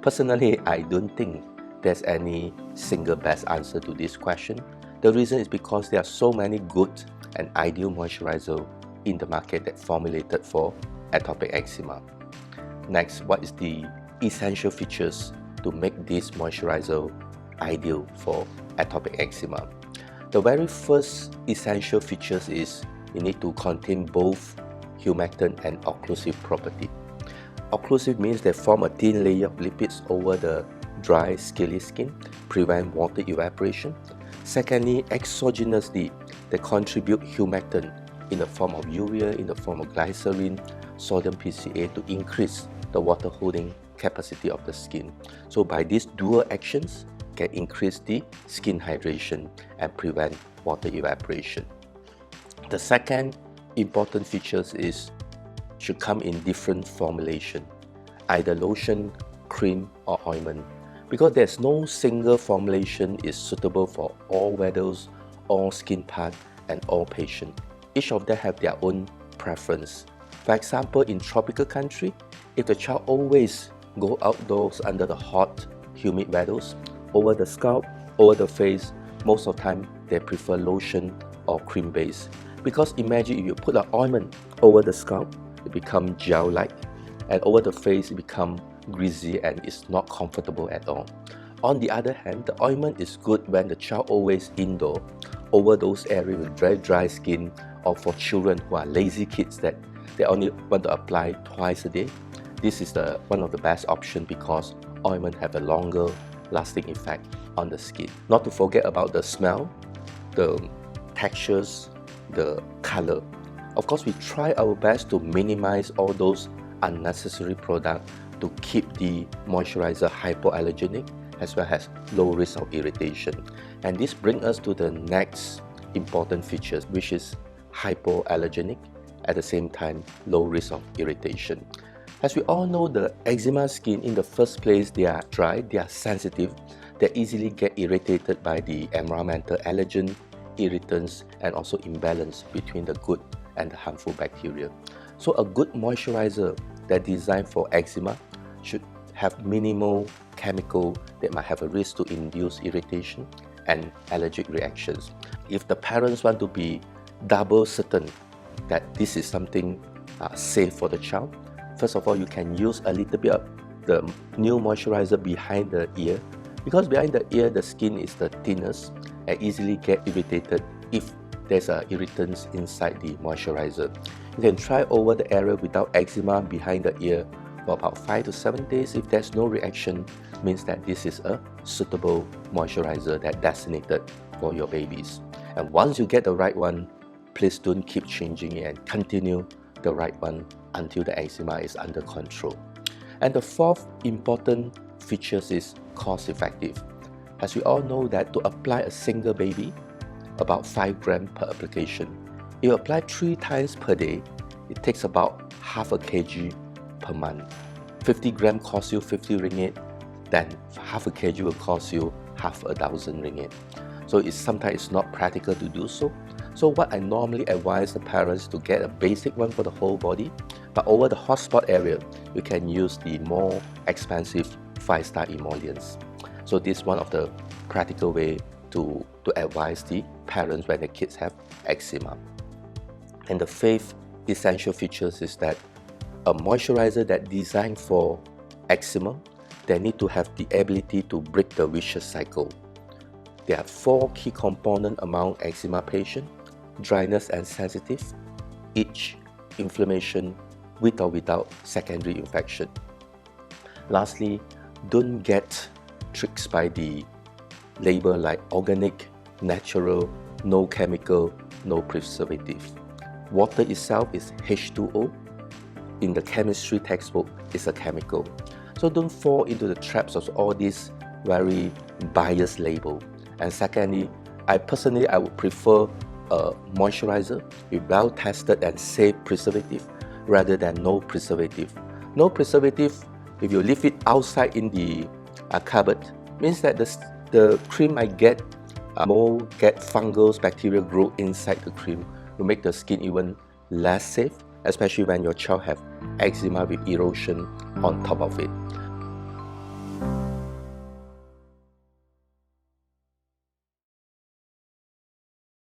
Personally, I don't think there's any single best answer to this question. The reason is because there are so many good and ideal moisturizers in the market that formulated for atopic eczema. Next, what is the essential features to make this moisturizer ideal for atopic eczema? The very first essential features is you need to contain both humectant and occlusive property. Occlusive means they form a thin layer of lipids over the dry, scaly skin, prevent water evaporation. Secondly, exogenously, they contribute humectant in the form of urea, in the form of glycerin, sodium PCA to increase the water holding capacity of the skin. So by these dual actions, can increase the skin hydration and prevent water evaporation. The second important features is should come in different formulation, either lotion, cream or ointment, because there's no single formulation is suitable for all weathers, all skin part and all patients. Each of them have their own preference. For example, in tropical country, if the child always go outdoors under the hot, humid weathers, over the scalp, over the face, most of the time they prefer lotion or cream base. Because imagine if you put an ointment over the scalp, it becomes gel-like, and over the face it becomes greasy and it's not comfortable at all. On the other hand, the ointment is good when the child always indoor, over those areas with very dry skin, or for children who are lazy kids that they only want to apply twice a day. This is one of the best options because ointment have a longer lasting effect on the skin. Not to forget about the smell, the textures, the color. Of course, we try our best to minimize all those unnecessary products to keep the moisturizer hypoallergenic as well as low risk of irritation. And this brings us to the next important features, which is hypoallergenic, at the same time low risk of irritation. As we all know, the eczema skin in the first place, they are dry, they are sensitive, they easily get irritated by the environmental allergen, irritants, and also imbalance between the good and the harmful bacteria. So a good moisturizer that designed for eczema should have minimal chemical that might have a risk to induce irritation and allergic reactions. If the parents want to be double certain that this is something safe for the child, first of all, you can use a little bit of the new moisturizer behind the ear, because behind the ear the skin is the thinnest and easily get irritated if there's irritants inside the moisturizer. You can try over the area without eczema behind the ear for about 5 to 7 days. If there's no reaction, means that this is a suitable moisturizer that designated for your babies. And once you get the right one, please don't keep changing it and continue the right one until the eczema is under control. And the fourth important features is cost effective. As we all know that to apply a single baby, about 5 grams per application. If you apply 3 times per day, it takes about half a kg per month. 50 grams costs you 50 ringgit, then half a kg will cost you half a thousand ringgit. So sometimes it's not practical to do so. So what I normally advise the parents to get a basic one for the whole body, but over the hotspot area, you can use the more expensive 5-star emollients. So this is one of the practical way to advise the parents when the kids have eczema. And the fifth essential features is that a moisturizer that designed for eczema, they need to have the ability to break the vicious cycle. There are 4 key components among eczema patients: dryness and sensitive, itch, inflammation, with or without secondary infection. Lastly, don't get tricked by the label like organic, natural, no chemical, no preservative. Water itself is H2O. In the chemistry textbook, it's a chemical. So don't fall into the traps of all these very biased label. And secondly, I would prefer a moisturizer with well-tested and safe preservative rather than no preservative. No preservative, if you leave it outside in the cupboard, means that the cream might get mold, get fungal bacteria grow inside the cream, will make the skin even less safe, especially when your child have eczema with erosion on top of it.